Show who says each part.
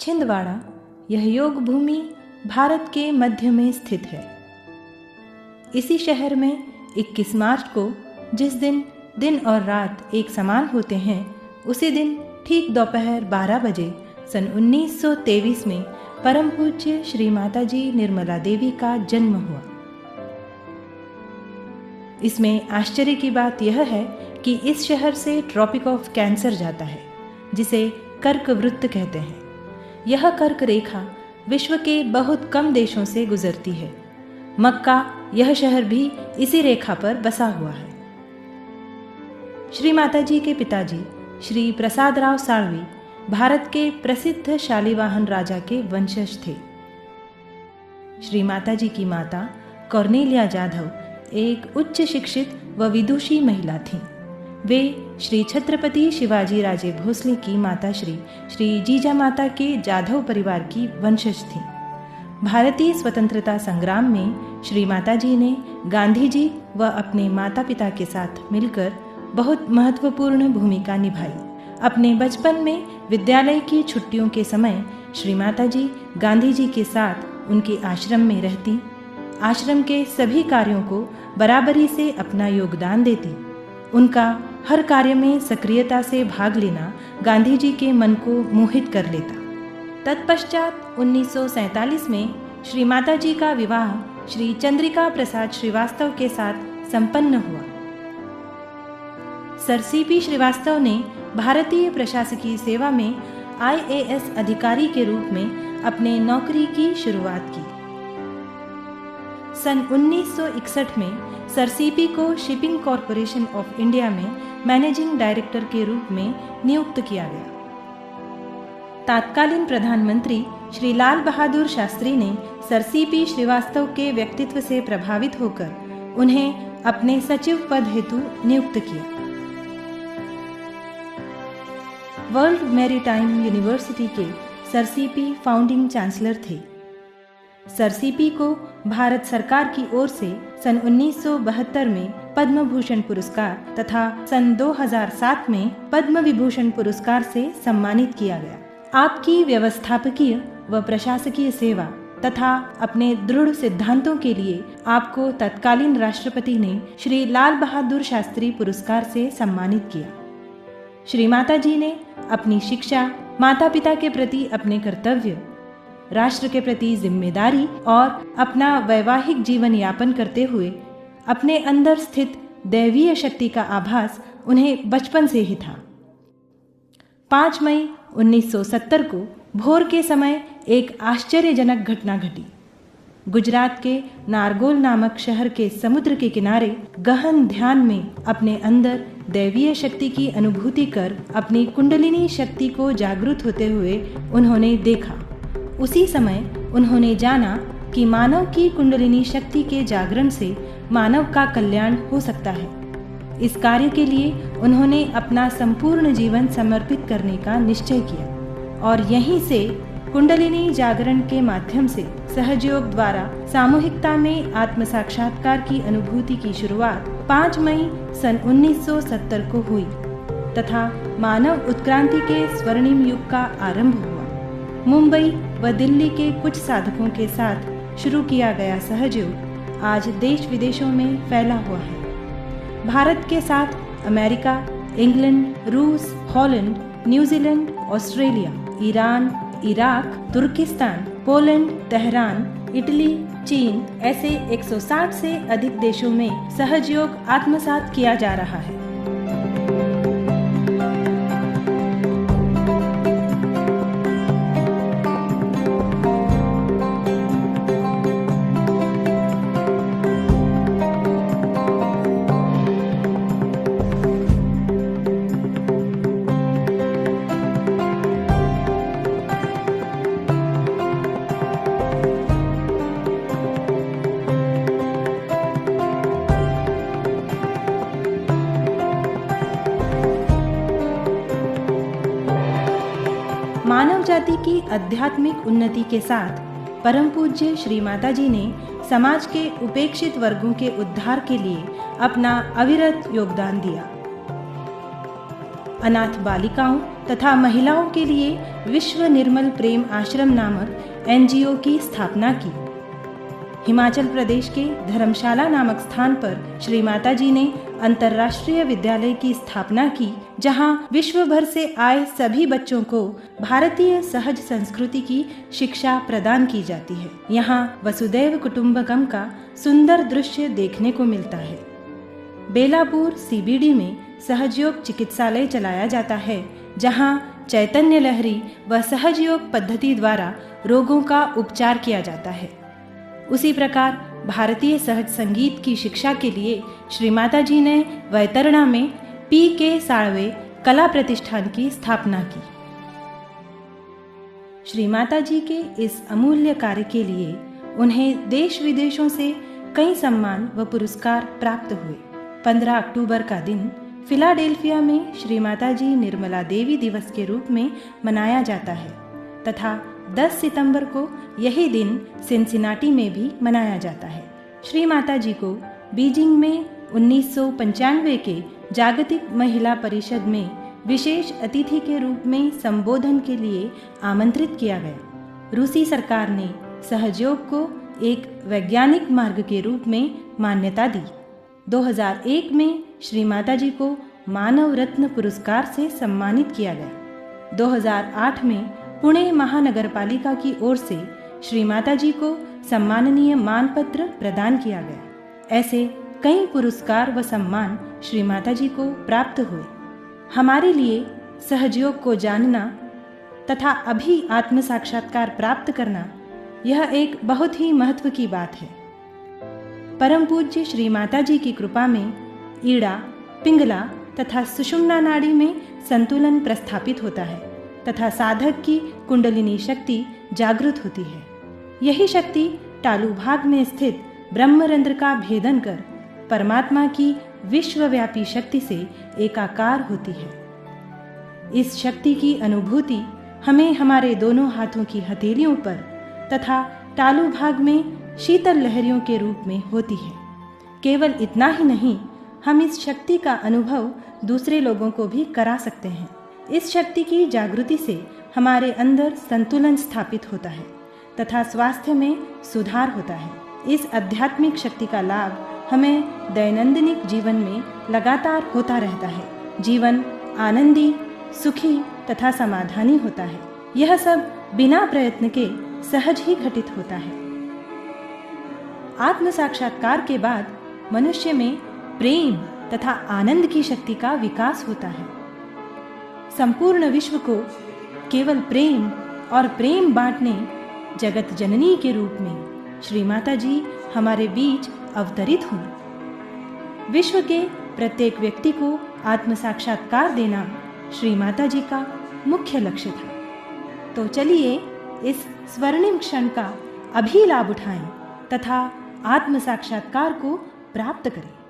Speaker 1: छिंदवाड़ा यह योग भूमि भारत के मध्य में स्थित है। इसी शहर में 21 मार्च को जिस दिन दिन और रात एक समान होते हैं, उसी दिन ठीक दोपहर 12 बजे सन 1923 में परम पूज्य श्री माताजी निर्मला देवी का जन्म हुआ। इसमें आश्चर्य की बात यह है कि इस शहर से ट्रॉपिक ऑफ कैंसर जाता है, जिसे कर्क वृत्त कहते हैं। यह कर्क रेखा विश्व के बहुत कम देशों से गुजरती है। मक्का यह शहर भी इसी रेखा पर बसा हुआ है। श्री माताजी के पिताजी श्री प्रसादराव साळवी भारत के प्रसिद्ध शालिवाहन राजा के वंशज थे। श्री माताजी की माता कॉर्नेलिया जाधव एक उच्च शिक्षित व विदुषी महिला थीं। वे श्री छत्रपति शिवाजी राजे भोसले की माता श्री जीजा माता के जाधव परिवार की वंशज थीं। भारतीय स्वतंत्रता संग्राम में श्री माताजी ने गांधी जी व अपने माता पिता के साथ मिलकर बहुत महत्वपूर्ण भूमिका निभाई। अपने बचपन में विद्यालय की छुट्टियों के समय श्री माताजी गांधी जी के साथ उनके आश्रम में रहती, आश्रम के सभी कार्यों को बराबरी से अपना योगदान देती। उनका हर कार्य में सक्रियता से भाग लेना गांधी जी के मन को मोहित कर लेता। तत्पश्चात 1947 में श्री माताजी का विवाह श्री चंद्रिका प्रसाद श्रीवास्तव के साथ संपन्न हुआ। सर सीपी श्रीवास्तव ने भारतीय प्रशासकीय सेवा में IAS अधिकारी के रूप में अपने नौकरी की शुरुआत की। सन 1961 में सर सीपी को शिपिंग कॉरपोरेशन ऑफ इंडिया में मैनेजिंग डायरेक्टर के रूप में नियुक्त किया गया। तात्कालीन प्रधानमंत्री श्री लाल बहादुर शास्त्री ने सर सीपी श्रीवास्तव के व्यक्तित्व से प्रभावित होकर उन्हें अपने सचिव पद हेतु नियुक्त किया। वर्ल्ड मैरीटाइम यूनिवर्सिटी के सर सीपी फाउंडिंग चांसलर थे। सर सीपी को भारत सरकार की ओर से सन 1972 में पद्म भूषण पुरस्कार तथा सन 2007 में पद्म विभूषण पुरस्कार से सम्मानित किया गया। आपकी व्यवस्थापकीय व प्रशासकीय सेवा तथा अपने दृढ़ सिद्धांतों के लिए आपको तत्कालीन राष्ट्रपति ने श्री लाल बहादुर शास्त्री पुरस्कार से सम्मानित किया। श्री माताजी ने अपनी शिक्षा, माता पिता के प्रति अपने कर्तव्य, राष्ट्र के प्रति जिम्मेदारी और अपना वैवाहिक जीवन यापन करते हुए अपने अंदर स्थित दैवीय शक्ति का आभास उन्हें बचपन से ही था। 5 मई 1970 को भोर के समय एक आश्चर्यजनक घटना घटी। गुजरात के नारगोल नामक शहर के समुद्र के किनारे गहन ध्यान में अपने अंदर दैवीय शक्ति की अनुभूति कर अपनी कुंडलिनी शक्ति को जागृत होते हुए उन्होंने देखा। उसी समय उन्होंने जाना कि मानव की कुंडलिनी शक्ति के जागरण से मानव का कल्याण हो सकता है। इस कार्य के लिए उन्होंने अपना संपूर्ण जीवन समर्पित करने का निश्चय किया और यहीं से कुंडलिनी जागरण के माध्यम से सहयोग द्वारा सामूहिकता में आत्म साक्षात्कार की अनुभूति की शुरुआत 5 मई सन 1970 को हुई तथा मानव उत्क्रांति के स्वर्णिम युग का आरंभ हुआ। मुंबई व दिल्ली के कुछ साधकों के साथ शुरू किया गया सहयोग आज देश विदेशों में फैला हुआ है। भारत के साथ अमेरिका, इंग्लैंड, रूस, Holland, New Zealand, Australia, Iran, Iraq, तुर्किस्तान, पोलैंड, तेहरान, इटली, चीन ऐसे 160 से अधिक देशों में सहयोग आत्मसात किया जा रहा है। मानव जाति की आध्यात्मिक उन्नति के साथ परम पूज्य श्री माताजी ने समाज के उपेक्षित वर्गों के उद्धार के लिए अपना अविरत योगदान दिया। अनाथ बालिकाओं तथा महिलाओं के लिए विश्व निर्मल प्रेम आश्रम नामक एनजीओ की स्थापना की। हिमाचल प्रदेश के धर्मशाला नामक स्थान पर श्री माता जी ने अंतर्राष्ट्रीय विद्यालय की स्थापना की, जहां विश्व भर से आए सभी बच्चों को भारतीय सहज संस्कृति की शिक्षा प्रदान की जाती है। यहां वसुदैव कुटुंबकम का सुंदर दृश्य देखने को मिलता है। बेलापुर सीबीडी में सहजयोग चिकित्सालय चलाया जाता है, जहां चैतन्य लहरी व सहजयोग पद्धति द्वारा रोगों का उपचार किया जाता है। उसी प्रकार भारतीय सहज संगीत की शिक्षा के लिए श्री माता जी ने वैतरणा में PK साळवे कला प्रतिष्ठान की स्थापना की। श्री माता जी के इस अमूल्य कार्य के लिए उन्हें देश विदेशों से कई सम्मान व पुरस्कार प्राप्त हुए। 15 अक्टूबर का दिन फिलाडेल्फिया में श्री माता जी निर्मला देवी दिवस के रूप में मनाया जाता है तथा 10 सितंबर को यही दिन सिनसिनाटी में भी मनाया जाता है। श्री माता जी को बीजिंग में 1995 के जागतिक महिला परिषद में विशेष अतिथि के रूप में संबोधन के लिए आमंत्रित किया गया। रूसी सरकार ने सहयोग को एक वैज्ञानिक मार्ग के रूप में मान्यता दी। 2001 में श्री माता जी को मानव रत्न पुरस्कार से सम्मानित किया गया। 2008 में पुणे महानगरपालिका की ओर से श्री माता जी को सम्माननीय मानपत्र प्रदान किया गया। ऐसे कई पुरस्कार व सम्मान श्री माता जी को प्राप्त हुए। हमारे लिए सहजयोग को जानना तथा अभी आत्म साक्षात्कार प्राप्त करना, यह एक बहुत ही महत्व की बात है। परम पूज्य श्री माता जी की कृपा में ईड़ा, पिंगला तथा सुषुम्ना नाड़ी में संतुलन प्रस्थापित होता है तथा साधक की कुंडलिनी शक्ति जागृत होती है। यही शक्ति तालु भाग में स्थित ब्रह्मरंध्र का भेदन कर परमात्मा की विश्वव्यापी शक्ति से एकाकार होती है। इस शक्ति की अनुभूति हमें हमारे दोनों हाथों की हथेलियों पर तथा तालु भाग में शीतल लहरियों के रूप में होती है। केवल इतना ही नहीं, हम इस शक्ति का अनुभव दूसरे लोगों को भी करा सकते हैं। इस शक्ति की जागृति से हमारे अंदर संतुलन स्थापित होता है तथा स्वास्थ्य में सुधार होता है। इस आध्यात्मिक शक्ति का लाभ हमें दैनंदिन जीवन में लगातार होता रहता है। जीवन आनंदी, सुखी तथा समाधानी होता है। यह सब बिना प्रयत्न के सहज ही घटित होता है। आत्म साक्षात्कार के बाद मनुष्य में प्रेम तथा आनंद की शक्ति का विकास होता है। संपूर्ण विश्व को केवल प्रेम और प्रेम बांटने जगत जननी के रूप में श्री माता जी हमारे बीच अवतरित हुई। विश्व के प्रत्येक व्यक्ति को आत्म साक्षात्कार देना श्री माता जी का मुख्य लक्ष्य था। तो चलिए इस स्वर्णिम क्षण का अभी लाभ उठाएं तथा आत्म साक्षात्कार को प्राप्त करें।